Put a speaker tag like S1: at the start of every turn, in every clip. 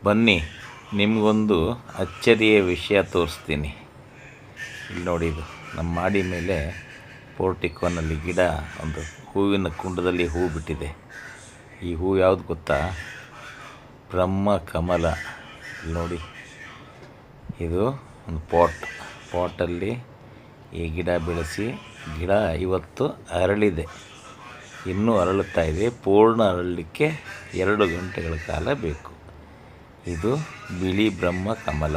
S1: ಬನ್ನಿ ನಿಮಗೊಂದು ಅಚ್ಚರಿಯ ವಿಷಯ ತೋರಿಸ್ತೀನಿ. ಇಲ್ಲಿ ನೋಡಿ, ಇದು ನಮ್ಮ ಮಾಡಿ ಮೇಲೆ ಪೋರ್ಟಿಕೋನಲ್ಲಿ ಗಿಡ, ಒಂದು ಹೂವಿನ ಕುಂಡದಲ್ಲಿ ಹೂ ಬಿಟ್ಟಿದೆ. ಈ ಹೂ ಯಾವುದು ಗೊತ್ತಾ? ಬ್ರಹ್ಮ ಕಮಲ. ಇಲ್ಲಿ ನೋಡಿ, ಇದು ಒಂದು ಪಾಟಲ್ಲಿ ಈ ಗಿಡ ಬೆಳೆಸಿ, ಗಿಡ ಇವತ್ತು ಅರಳಿದೆ, ಇನ್ನೂ ಅರಳುತ್ತಾ ಇದೆ. ಪೂರ್ಣ ಅರಳಲಿಕ್ಕೆ 2 ಗಂಟೆಗಳ ಕಾಲ ಬೇಕು. ಇದು ಬಿಳಿ ಬ್ರಹ್ಮ ಕಮಲ.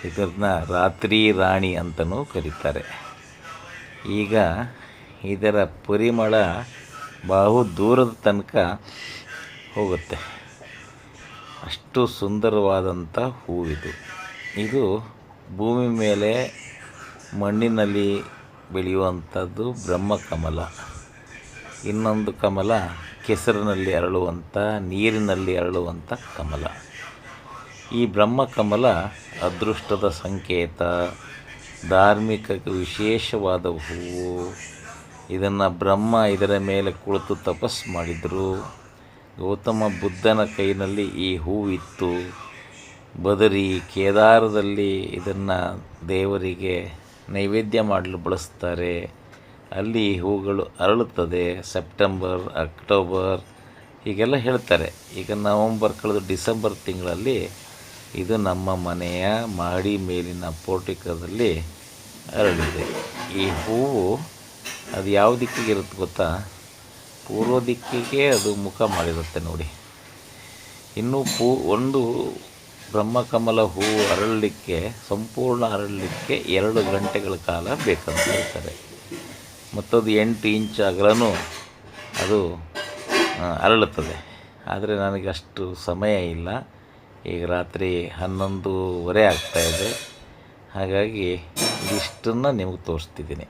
S1: ಇದನ್ನ ರಾತ್ರಿ ರಾಣಿ ಅಂತಲೂ ಕರೀತಾರೆ. ಈಗ ಇದರ ಪರಿಮಳ ಬಹು ದೂರದ ತನಕ ಹೋಗುತ್ತೆ. ಅಷ್ಟು ಸುಂದರವಾದಂಥ ಹೂವಿದು. ಇದು ಭೂಮಿ ಮೇಲೆ ಮಣ್ಣಿನಲ್ಲಿ ಬೆಳೆಯುವಂಥದ್ದು ಬ್ರಹ್ಮಕಮಲ. ಇನ್ನೊಂದು ಕಮಲ ಕೆಸರಿನಲ್ಲಿ ಅರಳುವಂಥ, ನೀರಿನಲ್ಲಿ ಅರಳುವಂಥ ಕಮಲ. ಈ ಬ್ರಹ್ಮಕಮಲ ಅದೃಷ್ಟದ ಸಂಕೇತ, ಧಾರ್ಮಿಕ ವಿಶೇಷವಾದ ಹೂವು. ಇದನ್ನು ಬ್ರಹ್ಮ ಇದರ ಮೇಲೆ ಕುಳಿತು ತಪಸ್ಸು ಮಾಡಿದರು. ಗೌತಮ ಬುದ್ಧನ ಕೈನಲ್ಲಿ ಈ ಹೂವಿತ್ತು. ಬದರಿ, ಕೇದಾರದಲ್ಲಿ ಇದನ್ನು ದೇವರಿಗೆ ನೈವೇದ್ಯ ಮಾಡಲು ಬಳಸ್ತಾರೆ. ಅಲ್ಲಿ ಹೂಗಳು ಅರಳುತ್ತದೆ ಸೆಪ್ಟೆಂಬರ್, ಅಕ್ಟೋಬರ್ ಹೀಗೆಲ್ಲ ಹೇಳ್ತಾರೆ. ಈಗ ನವಂಬರ್ ಕಳೆದು ಡಿಸೆಂಬರ್ ತಿಂಗಳಲ್ಲಿ ಇದು ನಮ್ಮ ಮನೆಯ ಮಾಡಿ ಮೇಲಿನ ಪೋರ್ಟಿಕೋದಲ್ಲಿ ಅರಳಿದೆ. ಈ ಹೂವು ಅದು ಯಾವ ದಿಕ್ಕಿಗೆ ಇರುತ್ತೆ ಗೊತ್ತಾ? ಪೂರ್ವ ದಿಕ್ಕಿಗೆ ಅದು ಮುಖ ಮಾಡಿರುತ್ತೆ ನೋಡಿ. ಇನ್ನು ಒಂದು ಬ್ರಹ್ಮಕಮಲ ಹೂವು ಅರಳಲಿಕ್ಕೆ, ಸಂಪೂರ್ಣ ಅರಳಲಿಕ್ಕೆ 2 ಗಂಟೆಗಳ ಕಾಲ ಬೇಕಂತ ಹೇಳ್ತಾರೆ. ಮತ್ತದು 8 ಇಂಚ್ ಅಗಲನೂ ಅದು ಅರಳುತ್ತದೆ. ಆದರೆ ನನಗೆ ಅಷ್ಟು ಸಮಯ ಇಲ್ಲ. ಈಗ ರಾತ್ರಿ 11:30 ಆಗ್ತಾಯಿದೆ. ಹಾಗಾಗಿ ಇದಿಷ್ಟನ್ನು ನಿಮಗೆ ತೋರಿಸ್ತಿದ್ದೀನಿ.